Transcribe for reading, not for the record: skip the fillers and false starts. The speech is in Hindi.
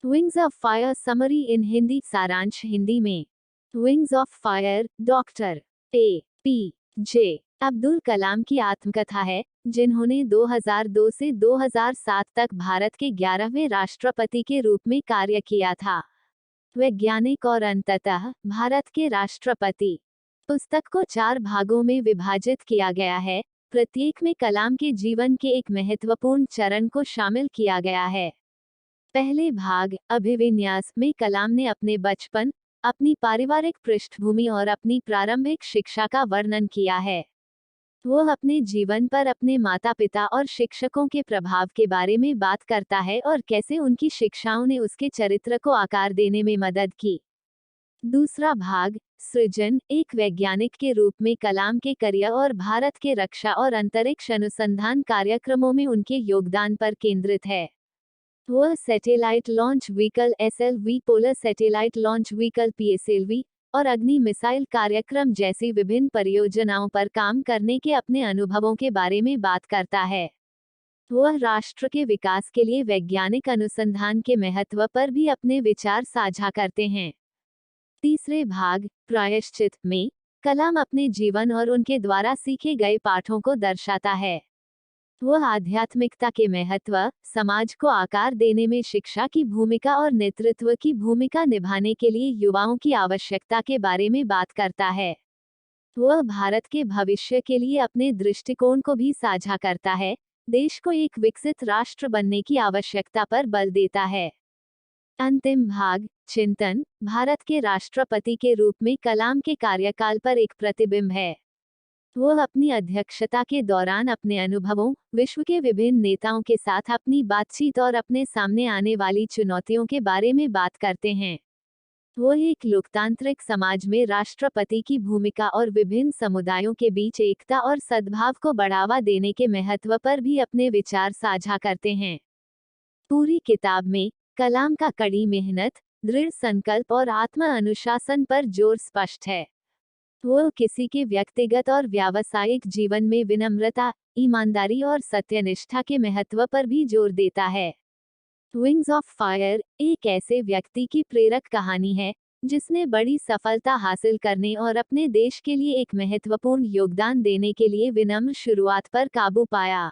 Wings of fire summary in Hindi सारांश हिंदी में। Wings of fire doctor APJ. Abdul Kalam की आत्मकथा है, जिन्होंने 2002 से 2007 तक भारत के 11वें राष्ट्रपति के रूप में कार्य किया था। वैज्ञानिक और अंततः भारत के राष्ट्रपति। पुस्तक को 4 भागों में विभाजित किया गया है, प्रत्येक में कलाम के जीवन के एक महत्वपूर्ण चरण को शामिल किया गया है। पहले भाग अभिविन्यास में कलाम ने अपने बचपन, अपनी पारिवारिक पृष्ठभूमि और अपनी प्रारंभिक शिक्षा का वर्णन किया है। वो अपने जीवन पर अपने माता पिता और शिक्षकों के प्रभाव के बारे में बात करता है और कैसे उनकी शिक्षाओं ने उसके चरित्र को आकार देने में मदद की। दूसरा भाग सृजन, एक वैज्ञानिक के रूप में कलाम के करियर और भारत के रक्षा और अंतरिक्ष अनुसंधान कार्यक्रमों में उनके योगदान पर केंद्रित है। वह satellite launch vehicle SLV, polar satellite launch vehicle PSLV और अग्नि मिसाइल कार्यक्रम जैसी विभिन्न परियोजनाओं पर काम करने के अपने अनुभवों के बारे में बात करता है। वह राष्ट्र के विकास के लिए वैज्ञानिक अनुसंधान के महत्व पर भी अपने विचार साझा करते हैं। तीसरे भाग प्रायश्चित में कलाम अपने जीवन और उनके द्वारा सीखे गए पाठों को दर्शाता है। वह आध्यात्मिकता के महत्व, समाज को आकार देने में शिक्षा की भूमिका और नेतृत्व की भूमिका निभाने के लिए युवाओं की आवश्यकता के बारे में बात करता है। वह भारत के भविष्य के लिए अपने दृष्टिकोण को भी साझा करता है, देश को एक विकसित राष्ट्र बनने की आवश्यकता पर बल देता है। अंतिम भाग चिंतन, भारत के राष्ट्रपति के रूप में कलाम के कार्यकाल पर एक प्रतिबिंब है। वह अपनी अध्यक्षता के दौरान अपने अनुभवों, विश्व के विभिन्न नेताओं के साथ अपनी बातचीत और अपने सामने आने वाली चुनौतियों के बारे में बात करते हैं। वह एक लोकतांत्रिक समाज में राष्ट्रपति की भूमिका और विभिन्न समुदायों के बीच एकता और सद्भाव को बढ़ावा देने के महत्व पर भी अपने विचार साझा करते हैं। पूरी किताब में कलाम का कड़ी मेहनत, दृढ़ संकल्प और आत्म अनुशासन पर जोर स्पष्ट है। वह किसी के व्यक्तिगत और व्यावसायिक जीवन में विनम्रता, ईमानदारी और सत्यनिष्ठा के महत्व पर भी जोर देता है। विंग्स ऑफ फायर एक ऐसे व्यक्ति की प्रेरक कहानी है, जिसने बड़ी सफलता हासिल करने और अपने देश के लिए एक महत्वपूर्ण योगदान देने के लिए विनम्र शुरुआत पर काबू पाया।